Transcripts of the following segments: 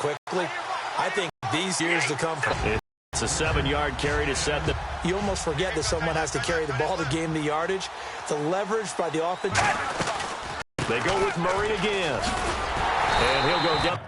quickly. I think these years to come. It's a 7-yard carry to set the... You almost forget that someone has to carry the ball to gain the yardage. The leverage by the offense. They go with Murray again. And he'll go down.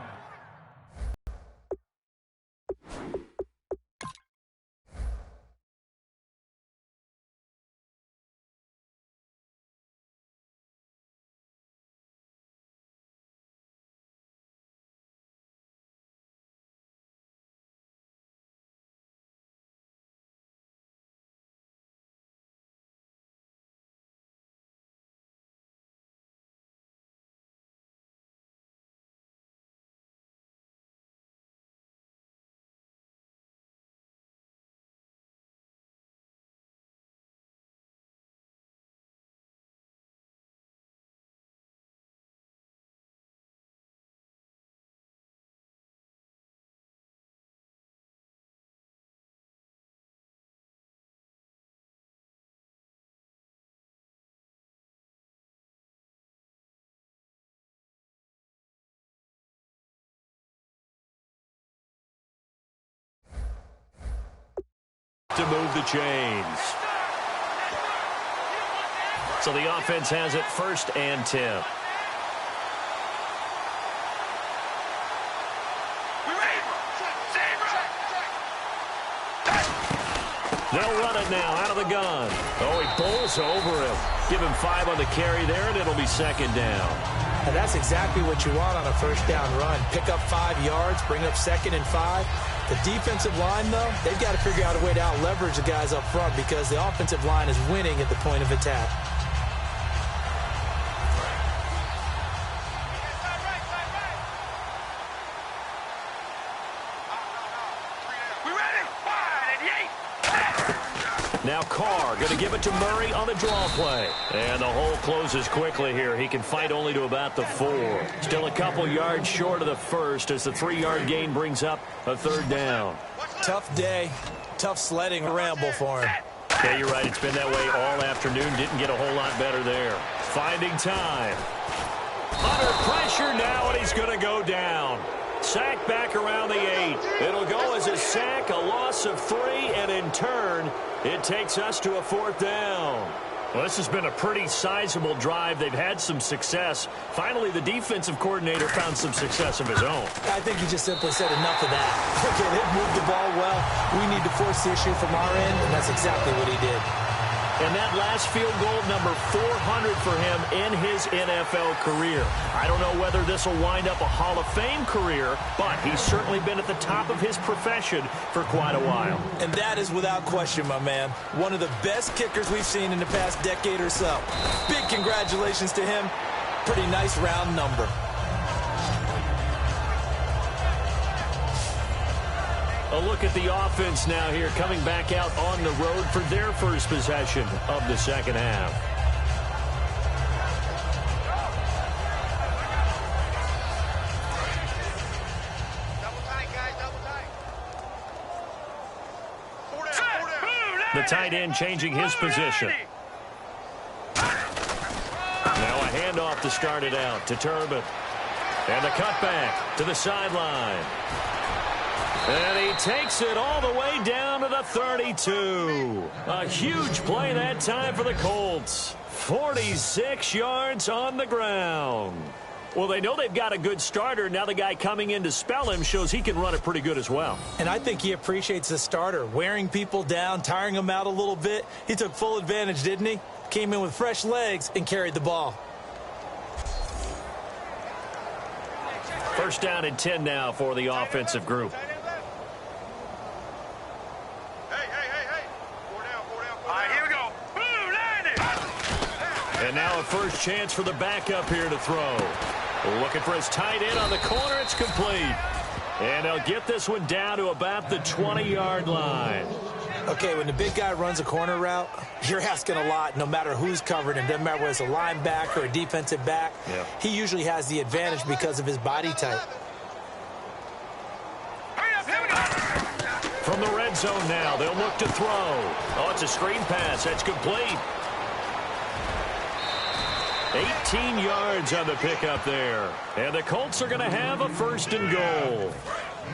To move the chains. So the offense has it 1st and 10. They'll run it now out of the gun. Oh, he bowls over him. Give him 5 on the carry there, and it'll be 2nd down. And that's exactly what you want on a 1st down run. Pick up 5 yards, bring up 2nd and 5. The defensive line, though, they've got to figure out a way to out-leverage the guys up front because the offensive line is winning at the point of attack. Now Carr going to give it to Murray on the draw play. And the hole closes quickly here. He can fight only to about the 4. Still a couple yards short of the 1st as the 3-yard gain brings up a 3rd down. Tough day. Tough sledding ramble for him. Yeah, you're right. It's been that way all afternoon. Didn't get a whole lot better there. Finding time. Under pressure now, and he's going to go down. Sack back around the 8. It'll go as a sack, a loss of 3, and in turn, it takes us to a 4th down. Well, this has been a pretty sizable drive. They've had some success. Finally, the defensive coordinator found some success of his own. I think he just simply said enough of that. Okay, they've moved the ball well. We need to force the issue from our end, and that's exactly what he did. And that last field goal, number 400 for him in his NFL career. I don't know whether this will wind up a Hall of Fame career, but he's certainly been at the top of his profession for quite a while. And that is without question, my man. One of the best kickers we've seen in the past decade or so. Big congratulations to him. Pretty nice round number. A look at the offense now here, coming back out on the road for their first possession of the 2nd half. The tight end changing his position. Now a handoff to start it out to Turbin. And the cutback to the sideline. And he takes it all the way down to the 32. A huge play that time for the Colts. 46 yards on the ground. Well, they know they've got a good starter. Now the guy coming in to spell him shows he can run it pretty good as well. And I think he appreciates the starter, wearing people down, tiring them out a little bit. He took full advantage, didn't he? Came in with fresh legs and carried the ball. 1st down and 10 now for the offensive group. And now a first chance for the backup here to throw. Looking for his tight end on the corner. It's complete. And they'll get this one down to about the 20-yard line. Okay, when the big guy runs a corner route, you're asking a lot no matter who's covering him. Doesn't matter whether it's a linebacker or a defensive back. Yeah. He usually has the advantage because of his body type. From the red zone now, they'll look to throw. Oh, it's a screen pass. That's complete. 18 yards on the pickup there. And the Colts are going to have a 1st and goal.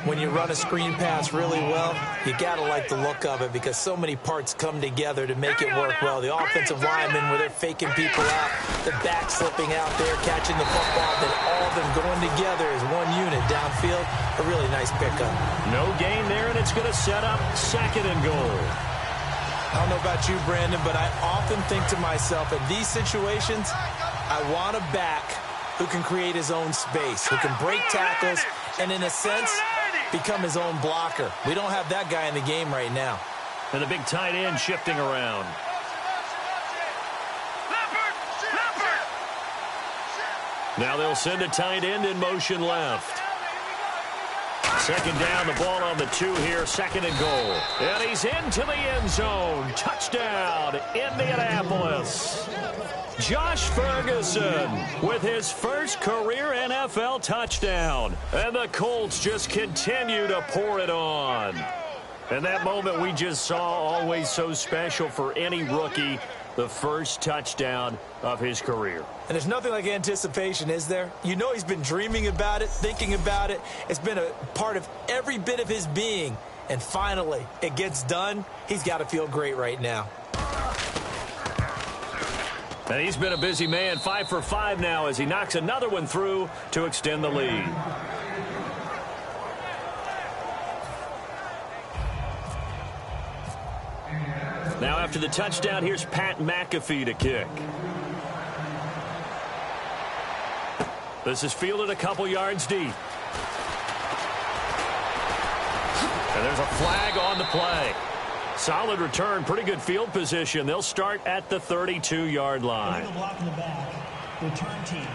When you run a screen pass really well, you got to like the look of it because so many parts come together to make it work well. The offensive linemen, where they're faking people out, the back slipping out there, catching the football, then all of them going together as one unit downfield. A really nice pickup. No gain there, and it's going to set up 2nd and goal. I don't know about you, Brandon, but I often think to myself, in these situations, I want a back who can create his own space, who can break tackles, and in a sense, become his own blocker. We don't have that guy in the game right now. And the big tight end shifting around. Now they'll send the tight end in motion left. 2nd down, the ball on the 2 here, 2nd and goal. And he's into the end zone. Touchdown, Indianapolis. Josh Ferguson with his first career NFL touchdown. And the Colts just continue to pour it on. And that moment we just saw, always so special for any rookie, the first touchdown of his career. And there's nothing like anticipation, is there? You know he's been dreaming about it, thinking about it. It's been a part of every bit of his being. And finally, it gets done. He's got to feel great right now. And he's been a busy man, 5 for 5 now as he knocks another one through to extend the lead. Now after the touchdown, here's Pat McAfee to kick. This is fielded a couple yards deep. And there's a flag on the play. Solid return, pretty good field position. They'll start at the 32-yard line. Illegal block in the back. Return team.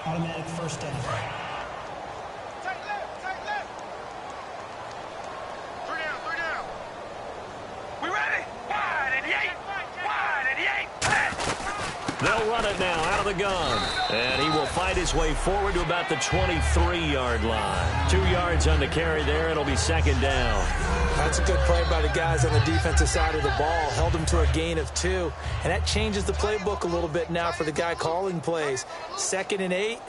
Automatic 1st down. Tight left. 3 down. We ready? Wide and the 8. They'll run it now out of the gun. And he will fight his way forward to about the 23-yard line. 2 yards on the carry there. It'll be 2nd down. That's a good play by the guys on the defensive side of the ball. Held him to a gain of 2. And that changes the playbook a little bit now for the guy calling plays. 2nd and 8.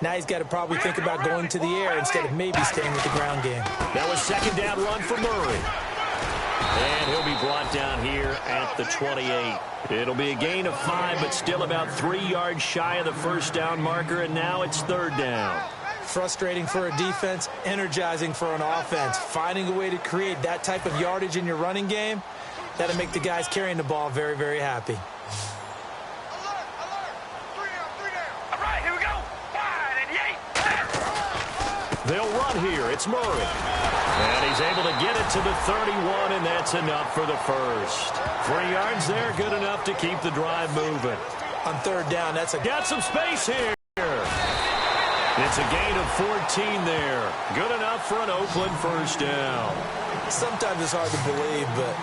Now he's got to probably think about going to the air instead of maybe staying with the ground game. That was 2nd down run for Murray. And he'll be brought down here at the 28. It'll be a gain of 5, but still about 3 yards shy of the 1st down marker, and now it's 3rd down. Frustrating for a defense, energizing for an offense. Finding a way to create that type of yardage in your running game, that'll make the guys carrying the ball very, very happy. Alert. 3 down. All right, here we go. Wide and the 8. They'll run here. It's Murray. And he's able to get it to the 31, and that's enough for the first. 3 yards there, good enough to keep the drive moving. On 3rd down, that's a... Got some space here. It's a gain of 14 there. Good enough for an Oakland 1st down. Sometimes it's hard to believe, but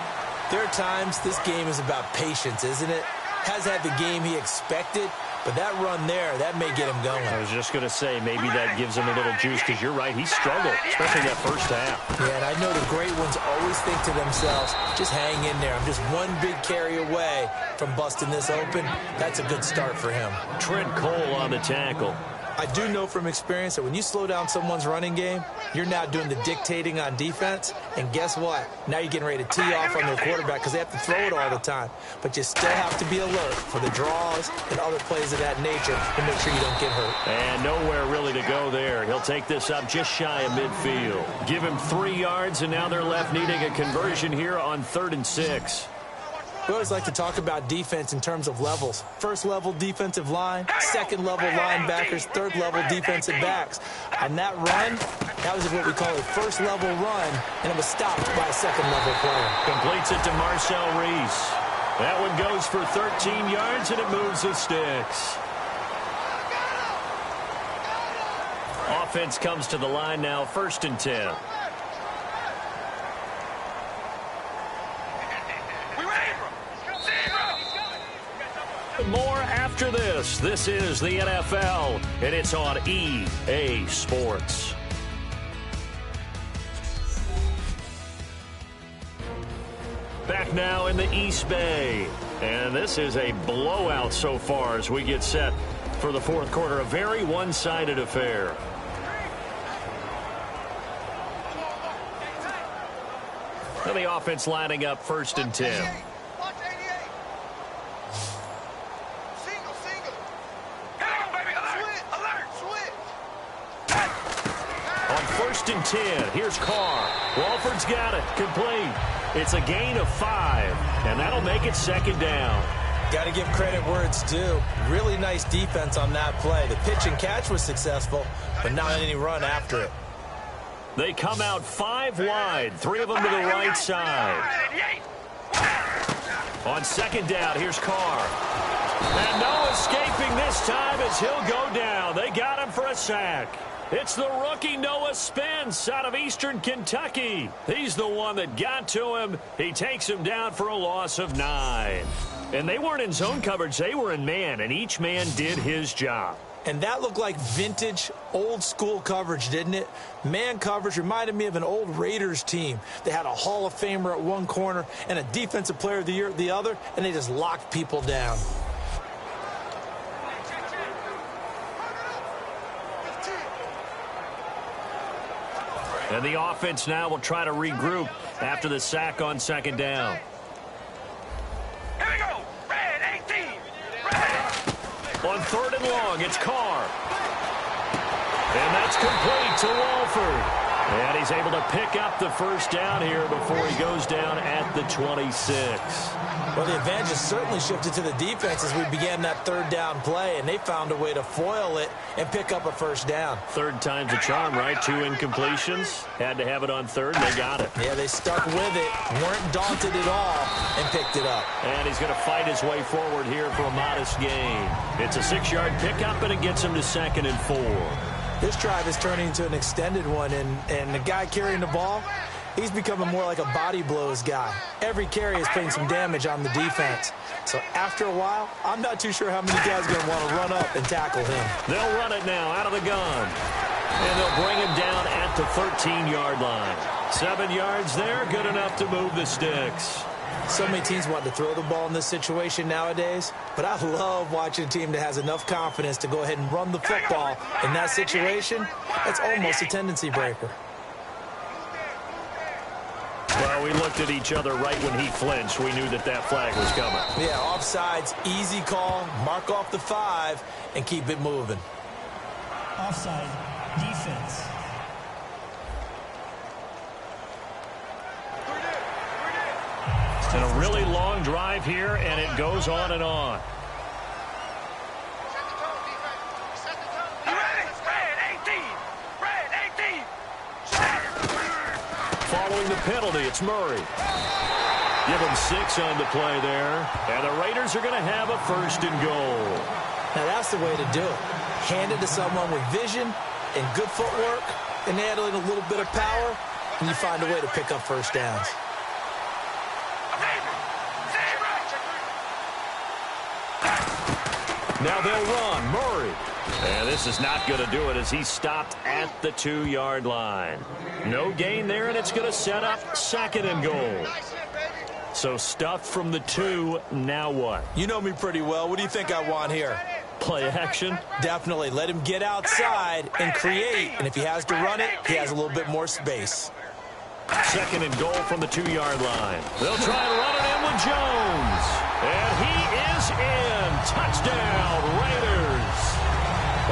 there are times this game is about patience, isn't it? Has had the game he expected, but that run there, that may get him going. I was just going to say, maybe that gives him a little juice, because you're right, he struggled, especially that 1st half. Yeah, and I know the great ones always think to themselves, just hang in there. I'm just one big carry away from busting this open. That's a good start for him. Trent Cole on the tackle. I do know from experience that when you slow down someone's running game, you're now doing the dictating on defense. And guess what? Now you're getting ready to tee off on their quarterback because they have to throw it all the time. But you still have to be alert for the draws and other plays of that nature to make sure you don't get hurt. And nowhere really to go there. He'll take this up just shy of midfield. Give him 3 yards, and now they're left needing a conversion here on 3rd and 6. We always like to talk about defense in terms of levels. 1st level defensive line, 2nd level linebackers, 3rd level defensive backs. On that run, that was what we call a 1st level run, and it was stopped by a 2nd level player. Completes it to Marcel Reese. That one goes for 13 yards, and it moves the sticks. Offense comes to the line now, 1st and 10. More after this. This is the NFL, and it's on EA Sports. Back now in the East Bay. And this is a blowout so far as we get set for the fourth quarter. A very one-sided affair. And the offense lining up 1st and 10. Watch 88. Single. Come on, baby. Alert. Switch. On 1st and 10, here's Carr. Walford's got it. Complete. It's a gain of 5, and that'll make it 2nd down. Got to give credit where it's due. Really nice defense on that play. The pitch and catch was successful, but not any run after it. They come out 5 wide, 3 of them to the right side. On 2nd down, here's Carr. And no escaping this time as he'll go down. They got him for a sack. It's the rookie Noah Spence out of Eastern Kentucky. He's the one that got to him. He takes him down for a loss of 9. And they weren't in zone coverage. They were in man, and each man did his job. And that looked like vintage, old-school coverage, didn't it? Man coverage reminded me of an old Raiders team. They had a Hall of Famer at one corner and a Defensive Player of the Year at the other, and they just locked people down. And the offense now will try to regroup after the sack on 2nd down. Here we go. Red 18. Red. On 3rd and long, it's Carr. And that's complete to Walford. And he's able to pick up the 1st down here before he goes down at the 26. Well, the advantage has certainly shifted to the defense as we began that 3rd down play, and they found a way to foil it and pick up a 1st down. 3rd time's a charm, right? 2 incompletions. Had to have it on 3rd, and they got it. Yeah, they stuck with it, weren't daunted at all, and picked it up. And he's going to fight his way forward here for a modest gain. It's a 6-yard pickup, and it gets him to 2nd and 4. This drive is turning into an extended one, and the guy carrying the ball, he's becoming more like a body blows guy. Every carry is putting some damage on the defense. So after a while, I'm not too sure how many guys are going to want to run up and tackle him. They'll run it now out of the gun. And they'll bring him down at the 13-yard line. 7 yards there, good enough to move the sticks. So many teams want to throw the ball in this situation nowadays, but I love watching a team that has enough confidence to go ahead and run the football in that situation. That's almost a tendency breaker. Well, we looked at each other right when he flinched. We knew that that flag was coming. Yeah, offsides, easy call, mark off the 5, and keep it moving. Offside, defense. And a really long drive here, and it goes on and on. Set the tone. You ready? Red 18. Red 18. Following the penalty, it's Murray. Give him 6 on the play there. And the Raiders are going to have a 1st and goal. Now that's the way to do it. Hand it to someone with vision and good footwork, and add in a little bit of power, and you find a way to pick up 1st downs. Now they'll run. Murray. And this is not going to do it as he stopped at the 2-yard line. No gain there, and it's going to set up 2nd and goal. So stuffed from the 2, now what? You know me pretty well. What do you think I want here? Play action? Definitely. Let him get outside and create. And if he has to run it, he has a little bit more space. 2nd and goal from the 2-yard line. They'll try and run it in with Jones. And he is in. Touchdown, Raiders.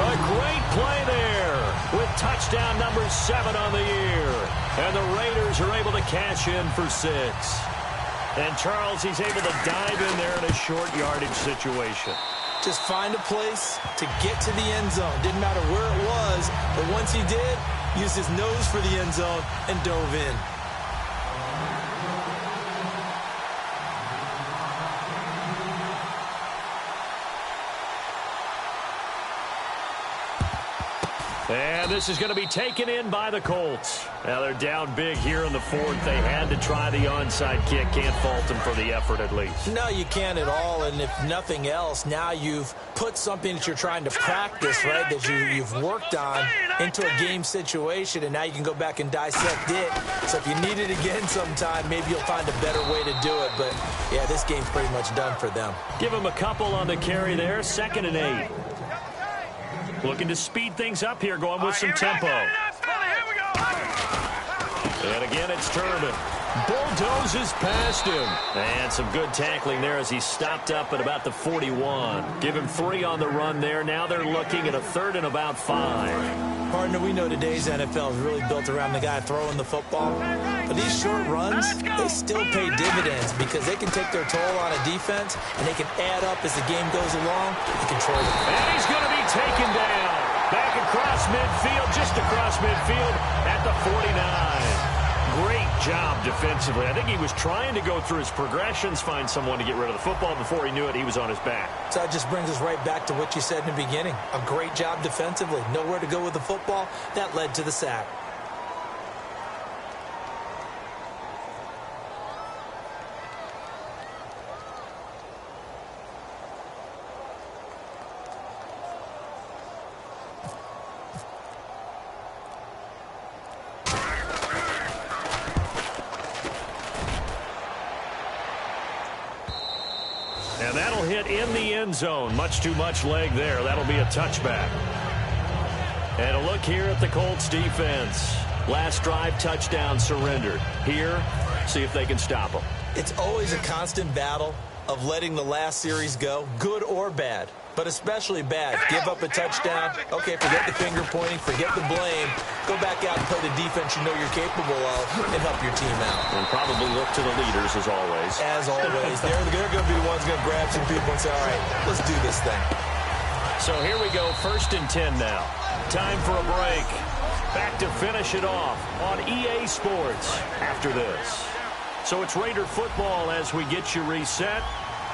A great play there with touchdown number 7 on the year. And the Raiders are able to cash in for 6. And Charles, he's able to dive in there in a short yardage situation. Just find a place to get to the end zone. Didn't matter where it was, but once he did, used his nose for the end zone and dove in. And this is going to be taken in by the Colts. Now they're down big here in the 4th. They had to try the onside kick. Can't fault them for the effort at least. No, you can't at all. And if nothing else, now you've put something that you're trying to practice, right, that you've worked on into a game situation, and now you can go back and dissect it. So if you need it again sometime, maybe you'll find a better way to do it. But, yeah, this game's pretty much done for them. Give them a couple on the carry there, 2nd and 8. Looking to speed things up here, going with some tempo. And again, it's Turbin. Bulldozes past him. And some good tackling there as he stopped up at about the 41. Give him 3 on the run there. Now they're looking at a 3rd and about 5. Partner, we know today's NFL is really built around the guy throwing the football. But these short runs, they still pay dividends because they can take their toll on a defense, and they can add up as the game goes along and control it. And he's going to be taken down. Back across midfield, just across midfield at the 49. Great job defensively. I think he was trying to go through his progressions, find someone to get rid of the football. Before he knew it, he was on his back. So that just brings us right back to what you said in the beginning. A great job defensively. Nowhere to go with the football. That led to the sack. And that'll hit in the end zone. Much too much leg there. That'll be a touchback. And a look here at the Colts defense. Last drive, touchdown surrendered. Here, see if they can stop them. It's always a constant battle of letting the last series go, good or bad, but especially bad. Give up a touchdown. Okay, forget the finger pointing, forget the blame. Go back out and play the defense you know you're capable of and help your team out. And probably look to the leaders as always. As always. They're going to be the ones going to grab some people and say, all right, let's do this thing. So here we go, 1st and 10 now. Time for a break. Back to finish it off on EA Sports after this. So it's Raider football as we get you reset.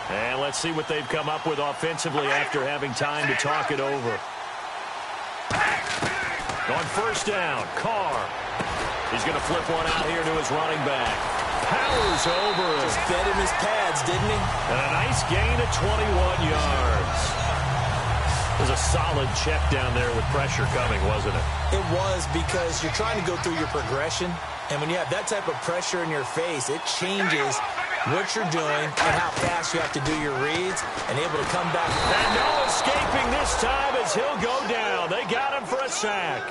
And let's see what they've come up with offensively after having time to talk it over. On 1st down, Carr. He's going to flip one out here to his running back. Powers over him. Just fed him his pads, didn't he? And a nice gain of 21 yards. It was a solid check down there with pressure coming, wasn't it? It was, because you're trying to go through your progression, and when you have that type of pressure in your face, it changes what you're doing and how fast you have to do your reads and able to come back. And no escaping this time as he'll go down. They got him for a sack.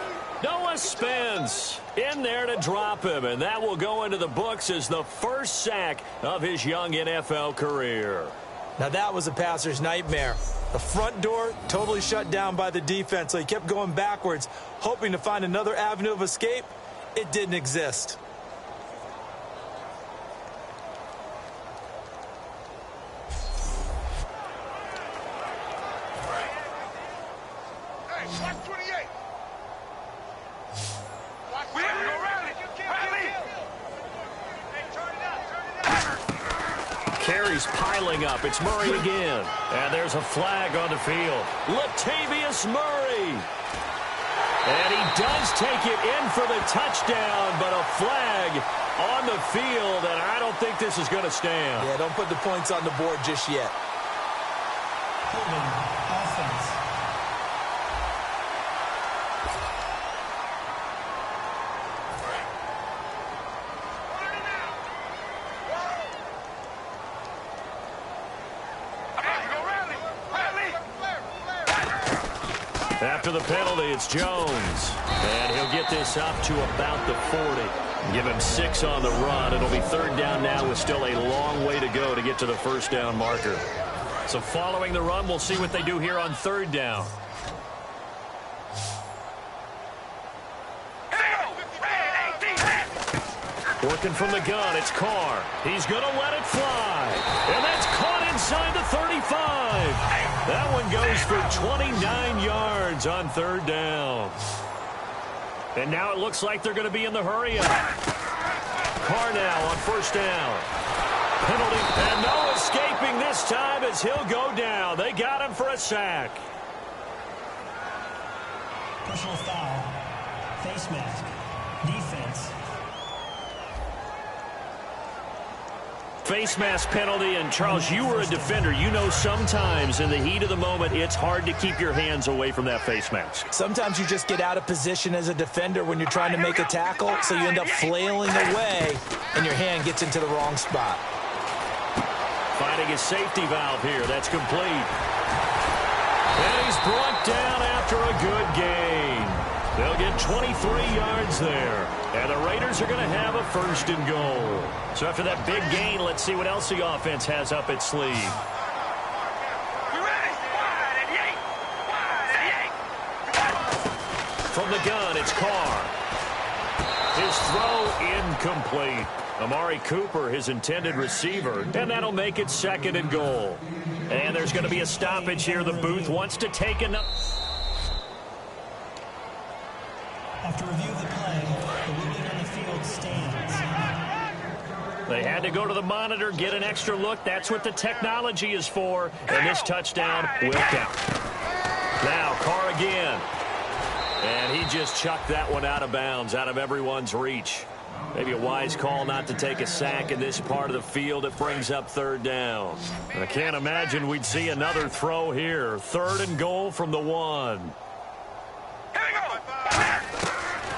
Noah Spence in there to drop him, and that will go into the books as the first sack of his young NFL career. Now that was a passer's nightmare. The front door totally shut down by the defense, so he kept going backwards, hoping to find another avenue of escape. It didn't exist. Hey, watch 28. We have to go rally. Rally. Hey, turn it up. Carries piling up. It's Murray again. And there's a flag on the field. Latavius Murray. And he does take it in for the touchdown, but a flag on the field, and I don't think this is going to stand. Yeah, don't put the points on the board just yet. Holding offense. After the penalty, it's Jones. And he'll get this up to about the 40. Give him 6 on the run. It'll be 3rd down now with still a long way to go to get to the 1st down marker. So following the run, we'll see what they do here on 3rd down. Working from the gun, it's Carr. He's going to let it fly. And that's caught inside the 35. That one goes for 29 yards on 3rd down. And now it looks like they're going to be in the hurry-up. Carr now on 1st down. Penalty, and no escaping this time as he'll go down. They got him for a sack. Personal foul. Face mask. Defense. Face mask penalty, and Charles, you were a defender. You know sometimes in the heat of the moment, it's hard to keep your hands away from that face mask. Sometimes you just get out of position as a defender when you're trying to make a tackle, so you end up flailing away, and your hand gets into the wrong spot. Finding a safety valve here. That's complete. And he's brought down after a good gain. They'll get 23 yards there. And the Raiders are going to have a 1st and goal. So after that big gain, let's see what else the offense has up its sleeve. From the gun, it's Carr. His throw incomplete. Amari Cooper, his intended receiver, and that'll make it 2nd and goal. And there's going to be a stoppage here. The booth wants to take another. After review of the play, the ruling on the field stands. They had to go to the monitor, get an extra look. That's what the technology is for. And this touchdown will count. Now, Carr again. And he just chucked that one out of bounds, out of everyone's reach. Maybe a wise call not to take a sack in this part of the field. It brings up 3rd down. And I can't imagine we'd see another throw here. 3rd and goal from the 1.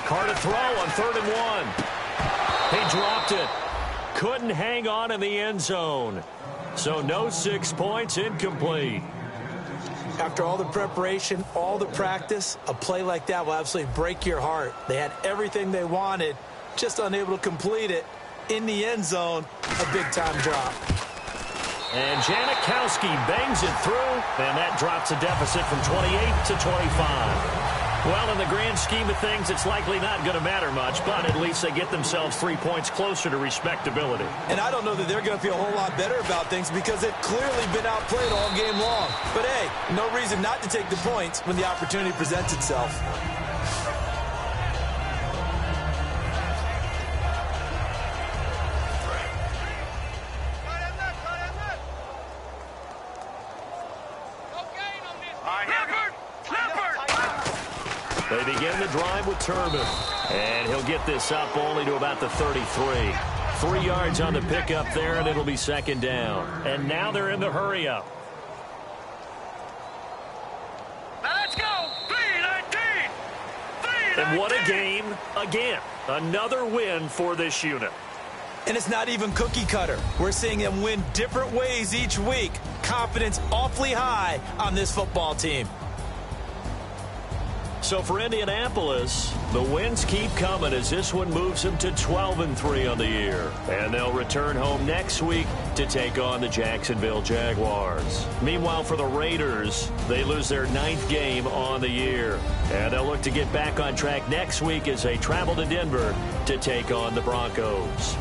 Carr to throw on 3rd and 1. He dropped it. Couldn't hang on in the end zone. So no 6 points, incomplete. After all the preparation, all the practice, a play like that will absolutely break your heart. They had everything they wanted, just unable to complete it. In the end zone, a big-time drop. And Janikowski bangs it through, and that drops a deficit from 28 to 25. Well, in the grand scheme of things, it's likely not going to matter much, but at least they get themselves 3 points closer to respectability. And I don't know that they're going to feel a whole lot better about things because they've clearly been outplayed all game long. But, hey, no reason not to take the points when the opportunity presents itself. They begin the drive with Turbin. And he'll get this up only to about the 33. 3 yards on the pickup there, and it'll be 2nd down. And now they're in the hurry-up. Now let's go. 3-19. And what a game again. Another win for this unit. And it's not even cookie cutter. We're seeing them win different ways each week. Confidence awfully high on this football team. So for Indianapolis, the wins keep coming as this one moves them to 12-3 on the year. And they'll return home next week to take on the Jacksonville Jaguars. Meanwhile, for the Raiders, they lose their 9th game on the year. And they'll look to get back on track next week as they travel to Denver to take on the Broncos.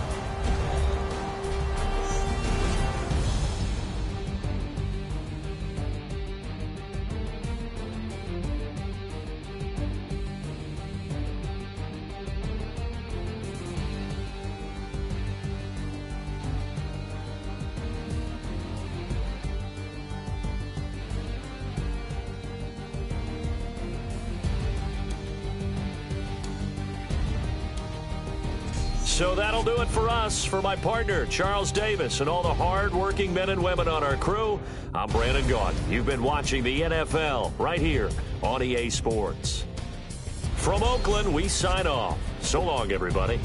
So that'll do it for us. For my partner, Charles Davis, and all the hard-working men and women on our crew, I'm Brandon Gaudin. You've been watching the NFL right here on EA Sports. From Oakland, we sign off. So long, everybody.